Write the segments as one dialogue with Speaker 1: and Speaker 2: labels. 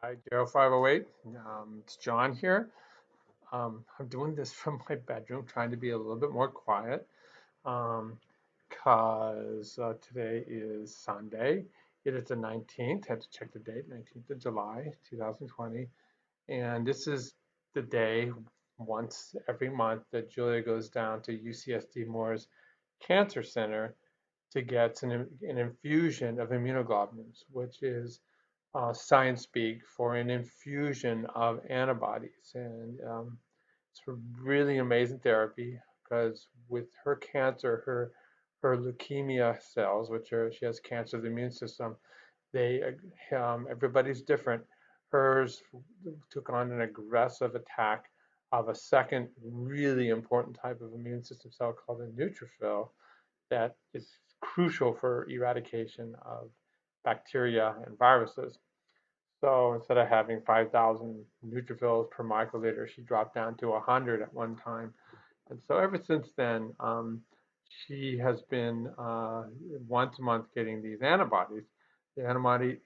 Speaker 1: Hi, GERO 508. It's John here. I'm doing this from my bedroom, trying to be a little bit more quiet because today is Sunday. It is the 19th. Had to check the date, 19th of July, 2020. And this is the day once every month that Julia goes down to UCSD Moore's Cancer Center to get an infusion of immunoglobulins, which is science speak for an infusion of antibodies. And it's a really amazing therapy because with her cancer, her leukemia cells, she has cancer of the immune system, they everybody's different. Hers took on an aggressive attack of a second really important type of immune system cell called a neutrophil that is crucial for eradication of bacteria and viruses. So instead of having 5,000 neutrophils per microliter, she dropped down to 100 at one time. And so ever since then, she has been once a month getting these antibodies. The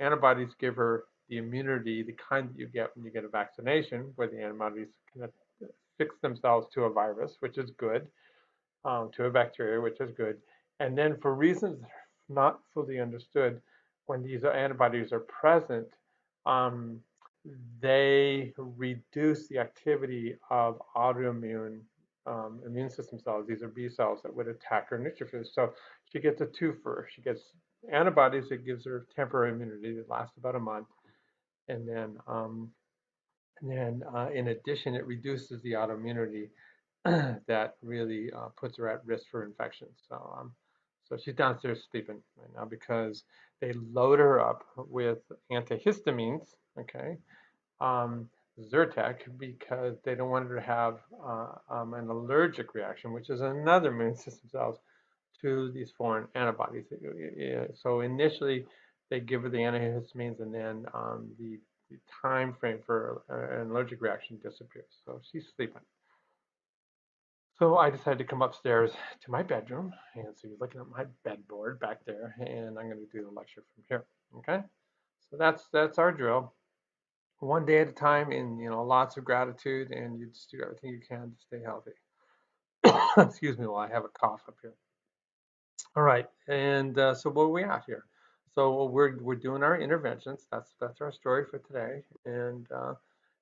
Speaker 1: antibodies give her the immunity, the kind that you get when you get a vaccination, where the antibodies can fix themselves to a virus, which is good, to a bacteria, which is good. And then for reasons that are not fully understood, when these antibodies are present, um, they reduce the activity of autoimmune immune system cells. These are B cells that would attack her neutrophils. So she gets a twofer. She gets antibodies that gives her temporary immunity that lasts about a month, and then in addition, it reduces the autoimmunity that really puts her at risk for infection. So she's downstairs sleeping right now because they load her up with antihistamines, okay, um, Zyrtec, because they don't want her to have an allergic reaction, which is another immune system cells to these foreign antibodies. So initially, they give her the antihistamines, and then the time frame for an allergic reaction disappears. So she's sleeping. So I decided to come upstairs to my bedroom, and so you're looking at my bedboard back there, and I'm going to do the lecture from here. Okay, so that's our drill. One day at a time, and lots of gratitude, and you just do everything you can to stay healthy. Excuse me while I have a cough up here. All right, and so where are we at here? So we're doing our interventions. That's our story for today, and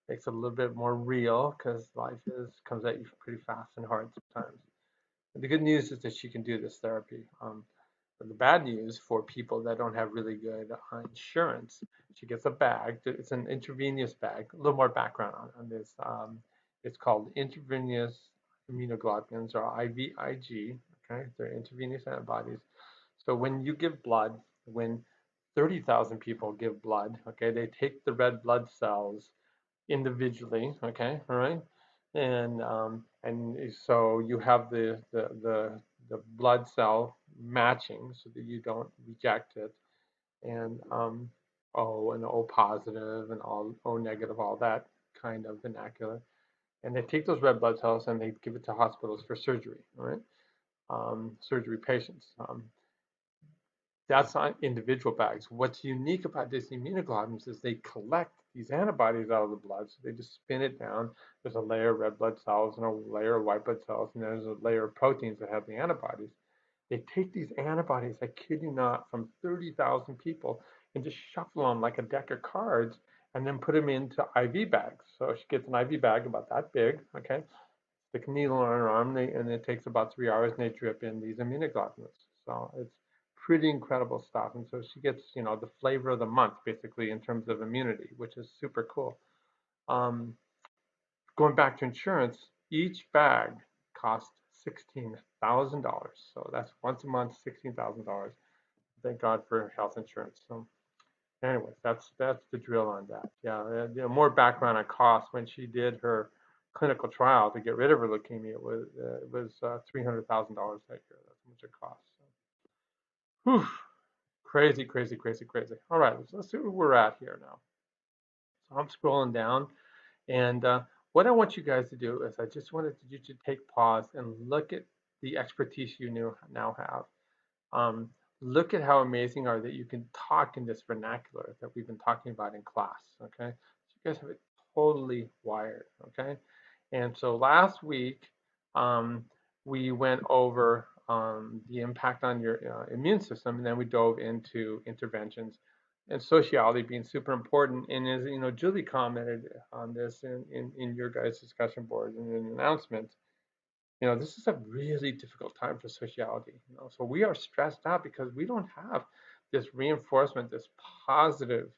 Speaker 1: makes it a little bit more real because life comes at you pretty fast and hard sometimes. The good news is that she can do this therapy. The bad news for people that don't have really good insurance, she gets a bag. It's an intravenous bag. A little more background on this. It's called intravenous immunoglobulins, or IVIG. Okay, they're intravenous antibodies. So when you give blood, when 30,000 people give blood, okay, they take the red blood cells individually, okay, all right, and so you have the blood cell matching so that you don't reject it, and O and O positive and all O negative, all that kind of vernacular, and they take those red blood cells and they give it to hospitals for surgery, all right, surgery patients. That's not individual bags. What's unique about these immunoglobulins is they collect these antibodies out of the blood. So they just spin it down. There's a layer of red blood cells and a layer of white blood cells, and there's a layer of proteins that have the antibodies. They take these antibodies, I kid you not, from 30,000 people and just shuffle them like a deck of cards and then put them into IV bags. So she gets an IV bag about that big, okay? Stick a needle on her arm, and it takes about 3 hours, and they drip in these immunoglobulins. So it's pretty incredible stuff. And so she gets, the flavor of the month, basically, in terms of immunity, which is super cool. Um, Going back to insurance, each bag costs $16,000. So that's once a month, $16,000. Thank God for health insurance. So, anyways, that's the drill on that. Yeah, more background on cost. When she did her clinical trial to get rid of her leukemia, it was $300,000 that year. That's how much it cost. So, whew, crazy, crazy, crazy, crazy. All right, let's see where we're at here now. So I'm scrolling down, and what I want you guys to do is I just wanted you to take pause and look at the expertise you now have. look at how amazing are that you can talk in this vernacular that we've been talking about in class, okay? So you guys have it totally wired, okay? And so last week, um, we went over the impact on your immune system, and then we dove into interventions and sociality being super important. And as you know, Julie commented on this in your guys' discussion board and in announcements. You know, this is a really difficult time for sociality. You know, so we are stressed out because we don't have this reinforcement, this positive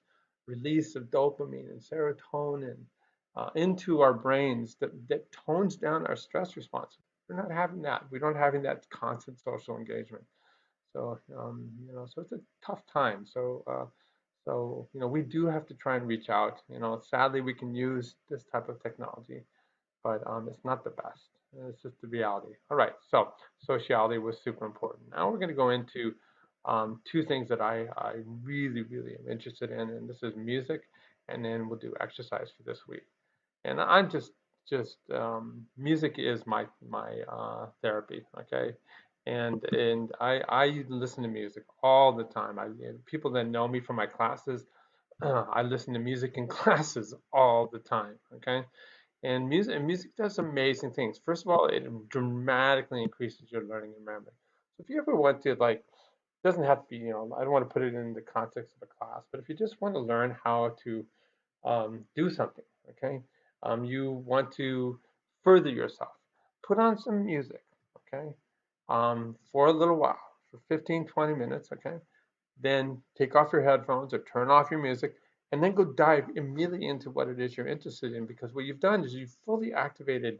Speaker 1: release of dopamine and serotonin into our brains that tones down our stress response. We're not having that. We don't having that constant social engagement. So you know, so it's a tough time. So you know, we do have to try and reach out. You know, sadly, we can use this type of technology, but it's not the best. It's just the reality. All right, so sociality was super important. Now we're going to go into two things that I really, really am interested in, and this is music, and then we'll do exercise for this week. And I'm just music is my therapy. Okay, and I listen to music all the time. People that know me from my classes, I listen to music in classes all the time. Okay, and music does amazing things. First of all, it dramatically increases your learning and memory. So if you ever want to, like, it doesn't have to be, you know, I don't want to put it in the context of a class, but if you just want to learn how to do something, okay, you want to further yourself, put on some music, okay, for a little while, for 15, 20 minutes, okay, then take off your headphones or turn off your music, and then go dive immediately into what it is you're interested in, because what you've done is you've fully activated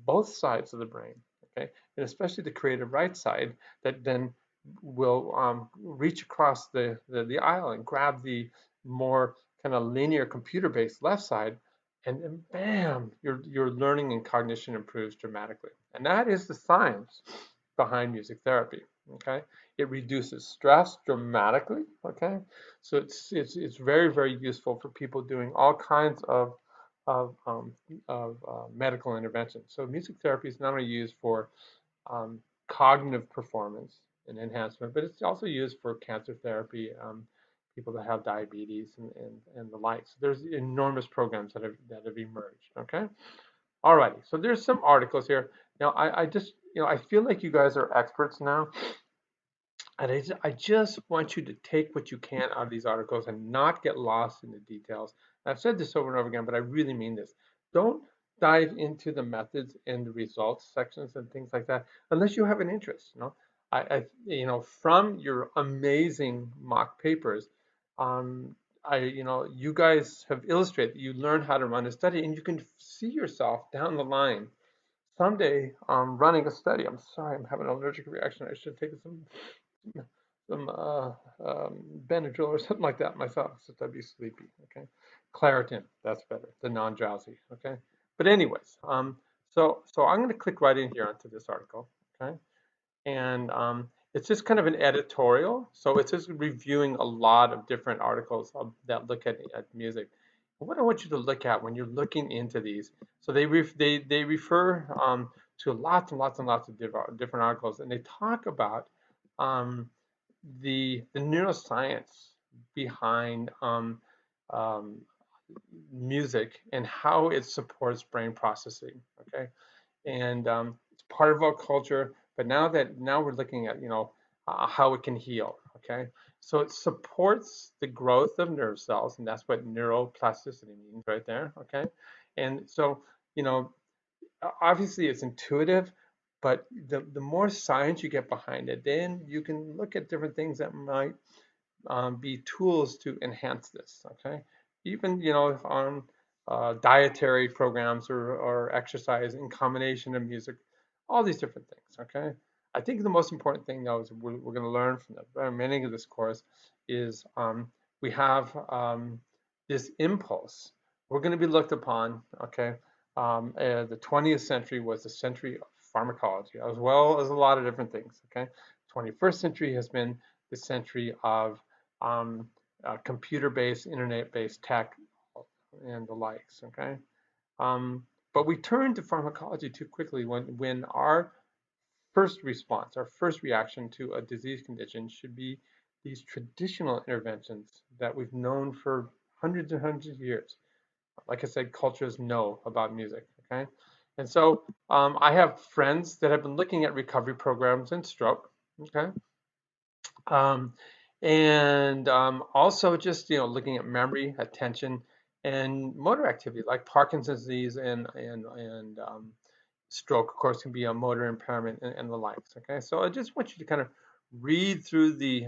Speaker 1: both sides of the brain, okay, and especially the creative right side that then will reach across the aisle and grab the more kind of linear computer-based left side, and then bam, your learning and cognition improves dramatically. And that is the science behind music therapy. Okay, it reduces stress dramatically. Okay, so it's very, very useful for people doing all kinds of um, of medical intervention. So music therapy is not only used for um, cognitive performance and enhancement, but it's also used for cancer therapy, people that have diabetes and the like. So there's enormous programs that have emerged. Okay, all righty. So there's some articles here. Now I just, you know, I feel like you guys are experts now, and I just want you to take what you can out of these articles and not get lost in the details. And I've said this over and over again, but I really mean this. Don't dive into the methods and the results sections and things like that unless you have an interest. You know, you know, from your amazing mock papers, you know, you guys have illustrated, you learn how to run a study, and you can see yourself down the line someday running a study. I'm sorry, I'm having an allergic reaction. I should have taken some Benadryl or something like that myself, since I'd be sleepy. Okay, Claritin, that's better, the non-drowsy. Okay, but anyways, so I'm going to click right in here onto this article. Okay, and it's just kind of an editorial, so it's just reviewing a lot of different articles that look at music. What I want you to look at when you're looking into these, so they refer to lots and lots and lots of different articles, and they talk about um, the neuroscience behind um, music and how it supports brain processing. Okay, and it's part of our culture. But now we're looking at, you know, how it can heal. Okay, so it supports the growth of nerve cells, and that's what neuroplasticity means right there. Okay, and so, you know, obviously it's intuitive, but the more science you get behind it, then you can look at different things that might be tools to enhance this. Okay, even, you know, on dietary programs or exercise in combination of music, all these different things. Okay, I think the most important thing, though, is we're going to learn from the very beginning of this course is we have this impulse. We're going to be looked upon. Okay, the 20th century was the century of pharmacology, as well as a lot of different things. Okay, 21st century has been the century of computer-based, internet-based tech and the likes. Okay, but we turn to pharmacology too quickly when our first response, our first reaction to a disease condition should be these traditional interventions that we've known for hundreds and hundreds of years. Like I said, cultures know about music, okay? And so I have friends that have been looking at recovery programs in stroke, okay? Um, and also just, looking at memory, attention, and motor activity, like Parkinson's disease and stroke, of course, can be a motor impairment and the likes, okay? So I just want you to kind of read through the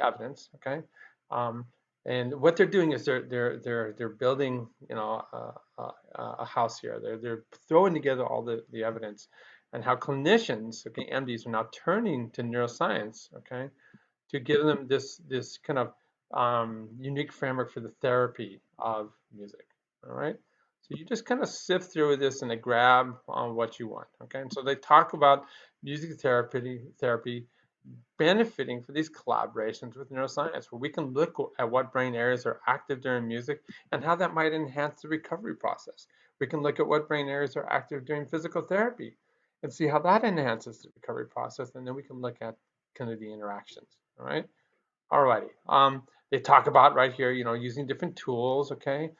Speaker 1: evidence, okay? Um, and what they're doing is they're building, a house here. They're throwing together all the evidence and how clinicians, okay, MDs are now turning to neuroscience, okay, to give them this kind of unique framework for the therapy of music. All right. So you just kind of sift through this and they grab on what you want. Okay. And so they talk about music therapy benefiting from these collaborations with neuroscience, where we can look at what brain areas are active during music and how that might enhance the recovery process. We can look at what brain areas are active during physical therapy and see how that enhances the recovery process. And then we can look at kind of the interactions. All right. All righty. They talk about right here, using different tools. Okay.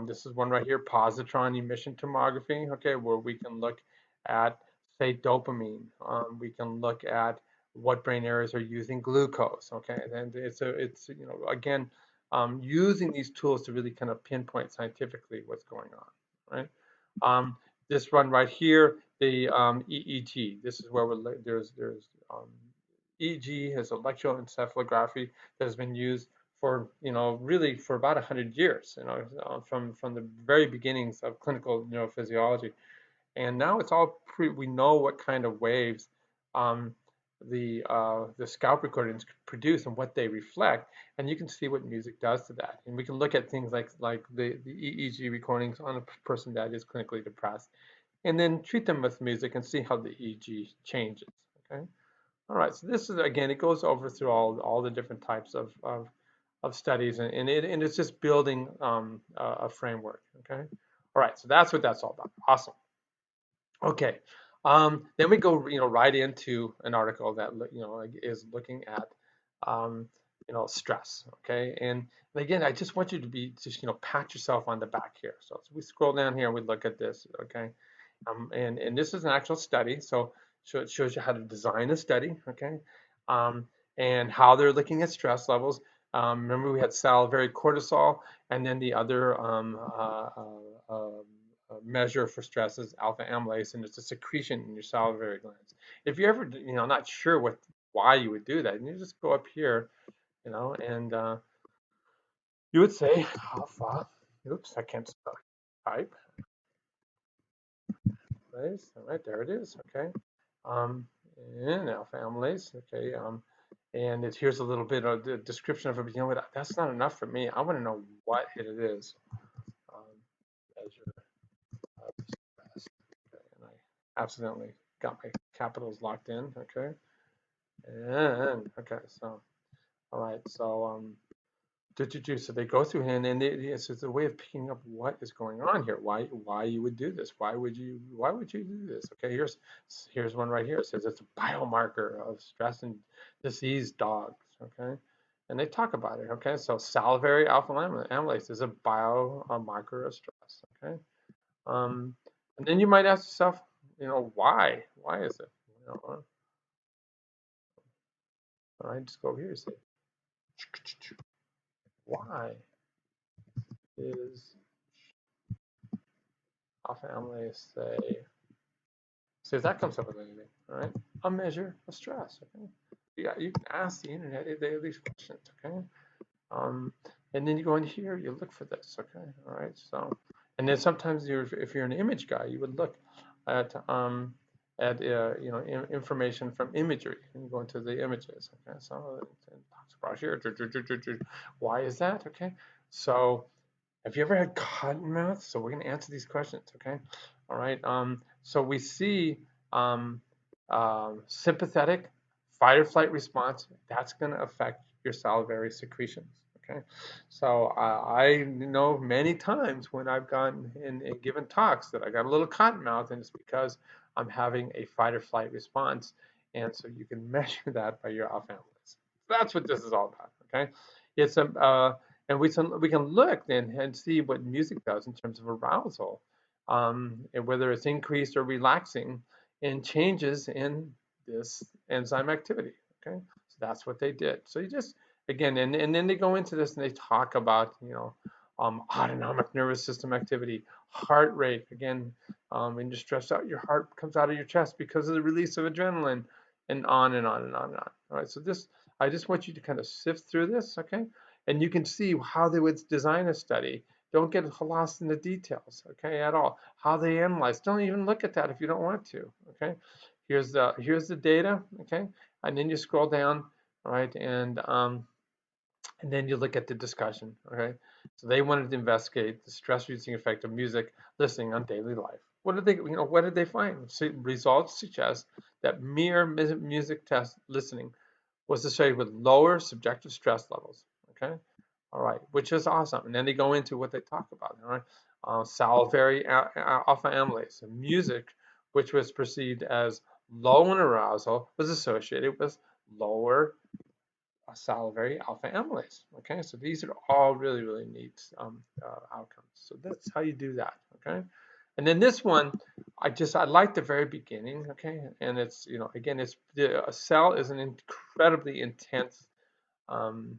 Speaker 1: This is one right here, positron emission tomography. Okay, where we can look at, say, dopamine. We can look at what brain areas are using glucose. Okay, and it's again, using these tools to really kind of pinpoint scientifically what's going on. Right. Um, this one right here, the EEG. This is where there's EEG is electroencephalography that has been used for, really for about 100 years, from the very beginnings of clinical neurophysiology. And now it's all we know what kind of waves um, the scalp recordings produce and what they reflect, and you can see what music does to that. And we can look at things like the EEG recordings on a person that is clinically depressed, and then treat them with music and see how the EEG changes. Okay. All right, so this is, again, it goes over through all the different types of studies, and it's just building a framework. Okay. All right, so that's what that's all about. Awesome. Okay. Then we go, right into an article that is looking at stress. Okay. And again, I just want you to be just pat yourself on the back here. So we scroll down here and we look at this. Okay. And this is an actual study, so it shows you how to design a study, okay, um, and how they're looking at stress levels. Remember, we had salivary cortisol, and then the other measure for stress is alpha amylase, and it's a secretion in your salivary glands. If you're ever, not sure why you would do that, you just go up here, and you would say alpha. Oops, I can't spell type. All right, there it is. Okay. Um, and alpha amylase. Okay. And here's a little bit of the description of it. But you know what? That's not enough for me. I want to know what it is. Um, measure of stress. Okay. And I accidentally got my capitals locked in. Okay. And okay. So all right. So so they go through and it's a way of picking up what is going on here. Why you would do this? Why would you do this? Okay, here's one right here. It says it's a biomarker of stress and disease dogs. Okay, and they talk about it. Okay, so salivary alpha amylase is a biomarker of stress. Okay, um, and then you might ask yourself, why? Why is it? All right, just go over here and say, why is alpha amylase say? So if that comes up with anything, all right, a measure of stress. Okay, yeah, you can ask the internet if they have these questions. Okay, um, and then you go in here, you look for this. Okay, all right. So, and then sometimes if you're an image guy, you would look at information from imagery, and you go into the images. Okay, so it talks about here. Why is that? Okay, so have you ever had cotton mouth? So we're going to answer these questions, okay? All right. So we see sympathetic fight or flight response. That's going to affect your salivary secretions, Okay, so I know many times when I've gone in given talks that I got a little cotton mouth, and it's because I'm having a fight or flight response, and so you can measure that by your alpha amylase. That's what this is all about. Okay, it's a and we can look then and see what music does in terms of arousal, and whether it's increased or relaxing, and changes in this enzyme activity. Okay, so that's what they did. So you just again, and then they go into this and they talk about autonomic nervous system activity, heart rate. Again, when you're stressed out, your heart comes out of your chest because of the release of adrenaline, and on and on and on and on. All right, so this I just want you to kind of sift through this, okay? And you can see how they would design a study. Don't get lost in the details, okay, at all. How they analyze. Don't even look at that if you don't want to, okay? Here's the data, okay? And then you scroll down, all right, and then you look at the discussion, okay? So they wanted to investigate the stress-reducing effect of music listening on daily life. What did they find? Results suggest that mere music test listening was associated with lower subjective stress levels, okay? All right, which is awesome. And then they go into what they talk about, all right? Salivary alpha amylase, music, which was perceived as low in arousal, was associated with lower salivary alpha amylase. Okay, so these are all really, really neat outcomes. So that's how you do that. Okay, and then this one, I like the very beginning. Okay, and it's again, a cell is an incredibly intense um,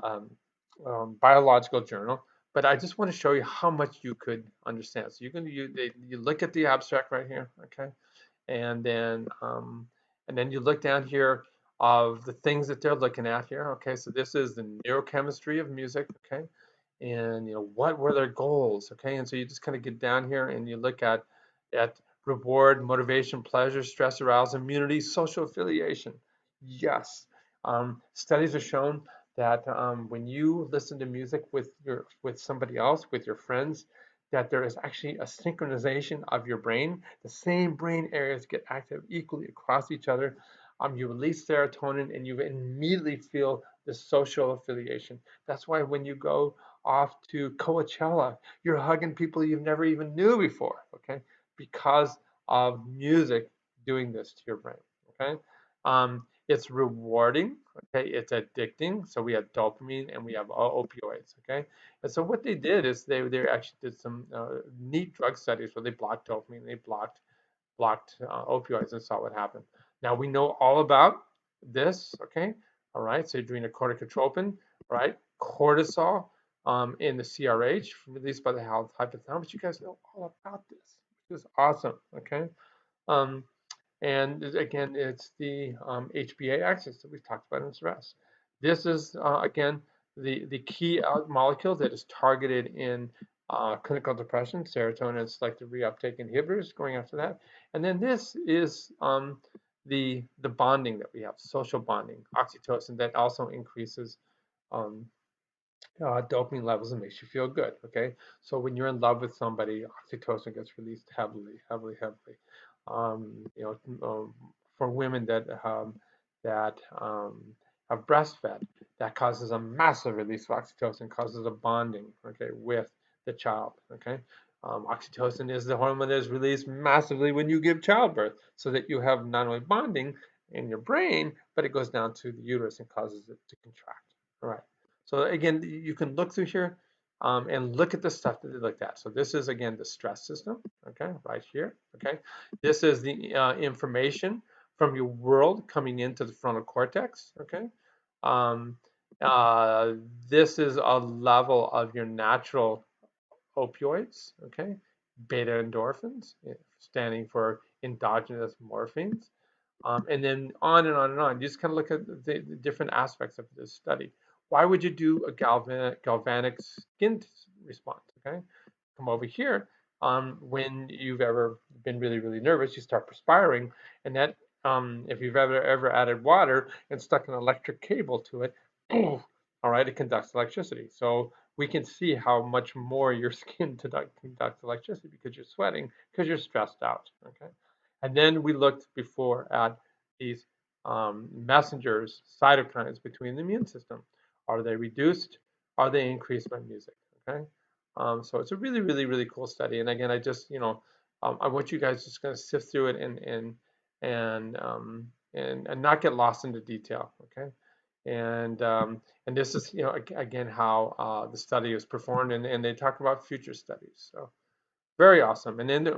Speaker 1: um, biological journal. But I just want to show you how much you could understand. So you look at the abstract right here. Okay, and then you look down here of the things that they're looking at here. Okay, so this is the neurochemistry of music. Okay, and what were their goals. Okay, and so you just kind of get down here and you look at reward, motivation, pleasure, stress, arousal, immunity, social affiliation. Yes, studies have shown that when you listen to music with somebody else, with your friends, that there is actually a synchronization of your brain. The same brain areas get active equally across each other. You release serotonin and you immediately feel the social affiliation. That's why when you go off to Coachella, you're hugging people you've never even knew before, okay? Because of music doing this to your brain, okay? It's rewarding, okay? It's addicting. So we have dopamine and we have opioids, okay? And so what they did is they actually did some neat drug studies where they blocked dopamine, they blocked opioids, and saw what happened. Now we know all about this, okay? All right, so adrenocorticotropin, right? Cortisol in the CRH released by the hypothalamus. You guys know all about this, which is awesome, okay? Um, and again, it's the HPA axis that we've talked about in stress. This is, again, the key molecule that is targeted in clinical depression, serotonin and selective reuptake inhibitors going after that. And then this is the bonding that we have, social bonding, oxytocin, that also increases um, dopamine levels and makes you feel good. Okay, so when you're in love with somebody, oxytocin gets released heavily, heavily, heavily. For women that have breastfed, that causes a massive release of oxytocin, causes a bonding, okay, with the child. Okay, oxytocin is the hormone that is released massively when you give childbirth, so that you have not only bonding in your brain, but it goes down to the uterus and causes it to contract. All right. So again, you can look through here and look at the stuff that they looked at. So this is, again, the stress system, okay, right here, okay. This is the information from your world coming into the frontal cortex, okay. Um, uh, this is a level of your natural opioids, okay. Beta endorphins, standing for endogenous morphines. And then on and on and on. You just kind of look at the different aspects of this study. Why would you do a galvanic skin response? Okay, come over here. When you've ever been really, really nervous, you start perspiring, and that if you've ever added water and stuck an electric cable to it, all right, it conducts electricity. So we can see how much more your skin conducts electricity because you're sweating, because you're stressed out. Okay, and then we looked before at these messengers, cytokines between the immune system. Are they reduced? are they increased by music? Okay, so it's a really, really, really cool study. And again, I just, I want you guys just going to sift through it and not get lost in the detail. Okay, and this is, again, how the study is performed, and they talk about future studies. So very awesome. And then,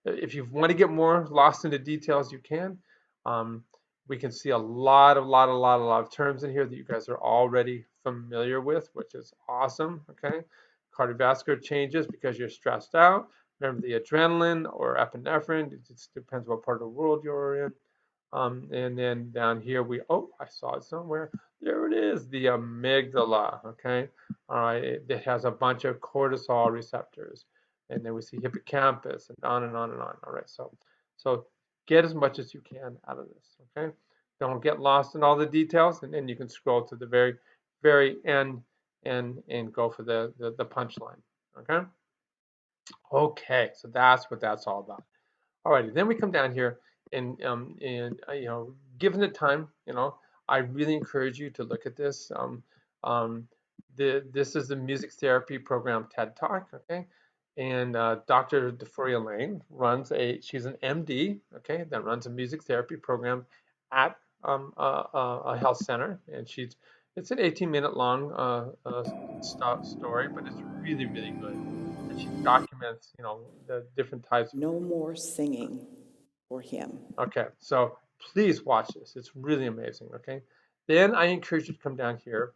Speaker 1: if you want to get more lost in the details, you can. Um, we can see a lot of terms in here that you guys are already familiar with, which is awesome. Okay, cardiovascular changes because you're stressed out. Remember the adrenaline or epinephrine. It just depends what part of the world you're in. And then down here I saw it somewhere. There it is, the amygdala. Okay, all right. It has a bunch of cortisol receptors, and then we see hippocampus, and on and on and on. All right, so get as much as you can out of this. Okay, don't get lost in all the details, and then you can scroll to the very, very end and go for the punchline. Okay. Okay, so that's what that's all about. Alrighty, then we come down here and given the time, I really encourage you to look at this. This is the music therapy program TED Talk, okay? And Dr. DeForia Lane she's an MD, okay, that runs a music therapy program at a health center, and it's an 18-minute long story, but it's really, really good. And she documents, the different types of.
Speaker 2: No more singing for him.
Speaker 1: Okay, so please watch this. It's really amazing. Okay, then I encourage you to come down here.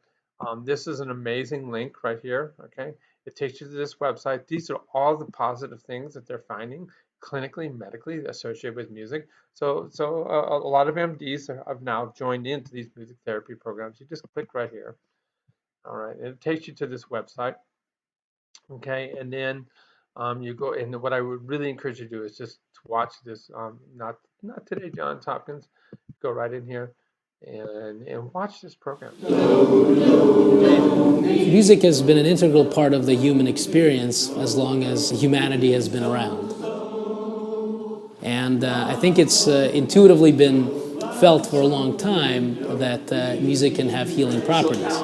Speaker 1: This is an amazing link right here. Okay, it takes you to this website. These are all the positive things that they're finding clinically, medically associated with music. So a lot of MDs have now joined into these music therapy programs. You just click right here. All right, and it takes you to this website. Okay, and then you go, and what I would really encourage you to do is just to watch this. Not today, Johns Hopkins. Go right in here and watch this program.
Speaker 3: Music has been an integral part of the human experience as long as humanity has been around. And I think it's intuitively been felt for a long time that music can have healing properties.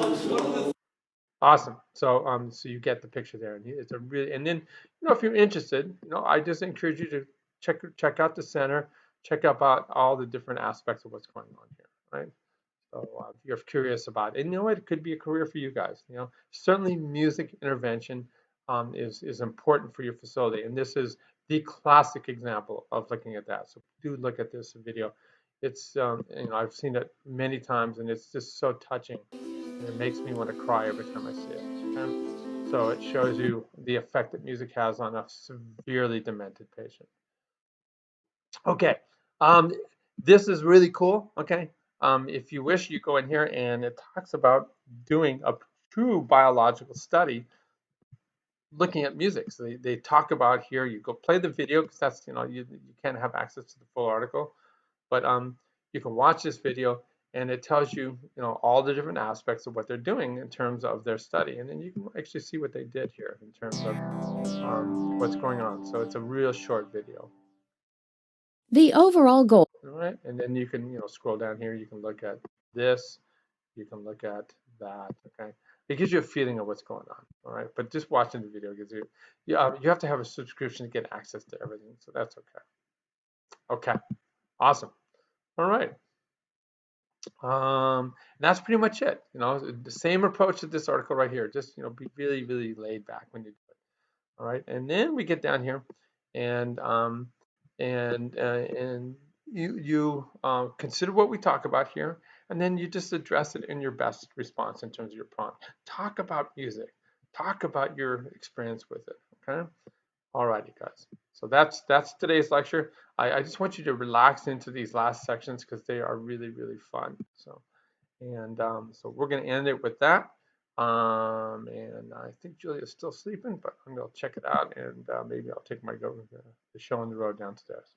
Speaker 1: Awesome. So you get the picture there, and it's a really. And then, if you're interested, I just encourage you to check out the center, check out all the different aspects of what's going on here, right? So if you're curious about it, and it could be a career for you guys. Certainly music intervention is important for your facility, and this is the classic example of looking at that. So do look at this video. It's I've seen it many times, and it's just so touching, and it makes me want to cry every time I see it. Okay? So it shows you the effect that music has on a severely demented patient. Okay, this is really cool. Okay, if you wish, you go in here and it talks about doing a true biological study looking at music. So they talk about here. You go play the video because that's you can't have access to the full article, but you can watch this video and it tells you all the different aspects of what they're doing in terms of their study, and then you can actually see what they did here in terms of what's going on. So it's a real short video.
Speaker 4: The overall goal.
Speaker 1: All right, and then you can scroll down here. You can look at this. You can look at that. Okay, it gives you a feeling of what's going on. All right, but just watching the video gives you you have to have a subscription to get access to everything. So that's okay. Okay, awesome. All right. That's pretty much it. The same approach to this article right here. Just be really, really laid back when you do it. All right, and then we get down here, and you consider what we talk about here, and then you just address it in your best response in terms of your prompt. Talk about music. Talk about your experience with it. Okay. All righty, guys. So that's today's lecture. I just want you to relax into these last sections because they are really, really fun. So we're going to end it with that. And I think Julia's still sleeping, but I'm going to check it out, and maybe I'll take the show on the road downstairs.